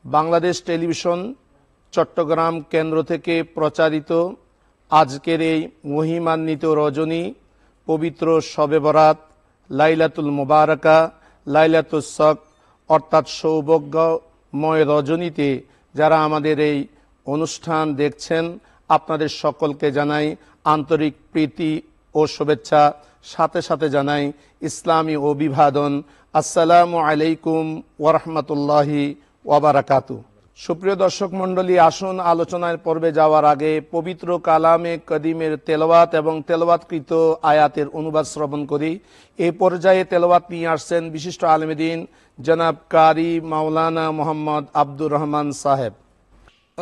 Bangladesh television Chittagong কেন্দ্র থেকে প্রচারিত আজকের এই মহিমান্বিত রজনী, পবিত্র শবে বরাত, লাইলাতুল মুবারাকা, লাইলাতুস শক অর্থাৎ সৌভাগ্যময় রজনীতে যারা আমাদের এই অনুষ্ঠান দেখছেন, আপনাদের সকলকে জানাই আন্তরিক প্রীতি ও শুভেচ্ছা, সাথে সাথে জানাই ইসলামী অভিবাদন। আসসালামু আলাইকুম ওয়া রাহমাতুল্লাহি ওয়া বারাকাতুহু। সুপ্রিয় দর্শক মণ্ডলী, আসুন আলোচনার পর্বে যাওয়ার আগে পবিত্র কালামে কদিমের তেলাওয়াত এবং তেলাওয়াতকৃত আয়াতের অনুবাদ শ্রবণ করি। এই পর্যায়ে তেলাওয়াত নিয়ে আসছেন বিশিষ্ট আলেমে দ্বীন জনাব কারি মাওলানা মোহাম্মদ আব্দুর রহমান সাহেব।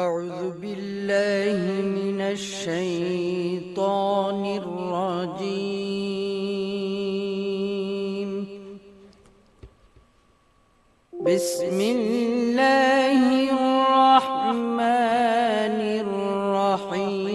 أعوذ بالله من الشيطان الرجيم. بسم الله الرحمن الرحيم.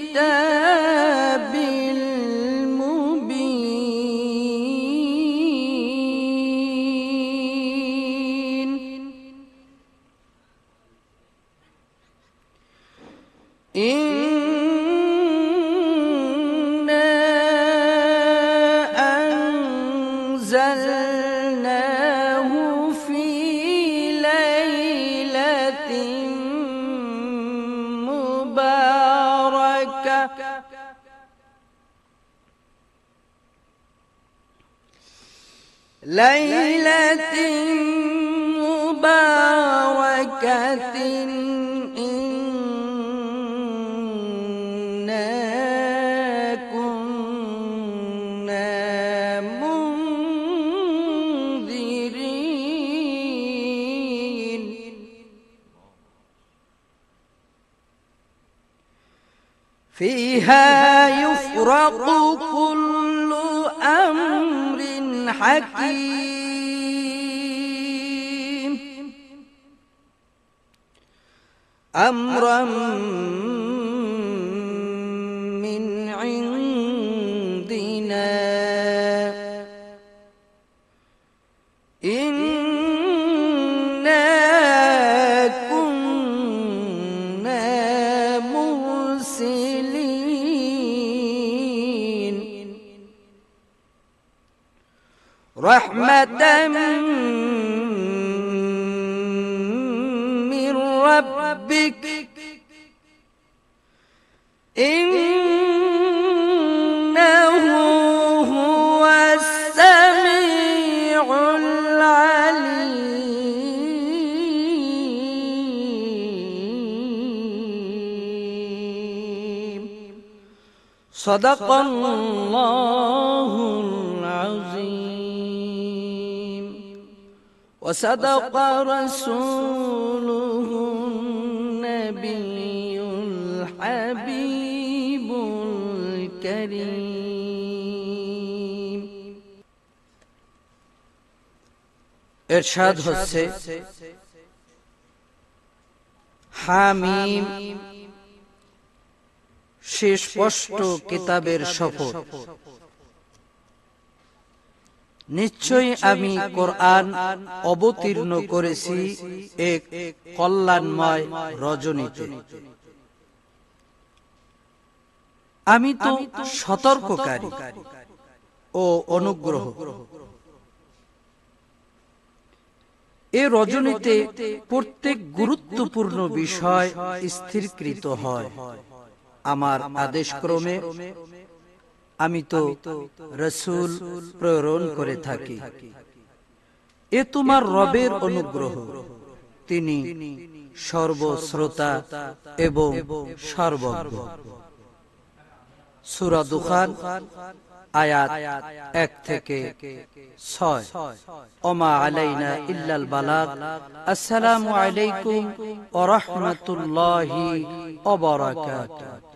والكتاب المبين. إنا أنزلناه في ليلة مباركة إنا كنا منذرين. فيها يفرق كل أمر حكيم أمرا من عندنا إنا كنا مرسلين. رحمة من ربك إنه هو السميع العليم. صدق الله العظيم وصدق رسوله النبي الحبيب الكريم. ইরশাদ হচ্ছে হামিম সুস্পষ্ট কিতাবের শপথ, নিশ্চয়ই আমি কোরআন অবতীর্ণ করেছি এক কল্যাণময় রজনীতে। আমি তো সতর্ককারী ও অনুগ্রহ। এ রজনীতে প্রত্যেক গুরুত্বপূর্ণ বিষয় স্থিরকৃত হয় আমার আদেশক্রমে। আমি তো রাসূল প্রেরণ করে থাকি। এ তোমার রবের অনুগ্রহ, তিনি সর্বশ্রোতা এবং সর্বজ্ঞ। সূরা দুখান আয়াত 1 থেকে 6। ওমা আলাইনা ইল্লাল বালাগ। আসসালামু আলাইকুম ওয়া রাহমাতুল্লাহি ওয়া বারাকাতুহু।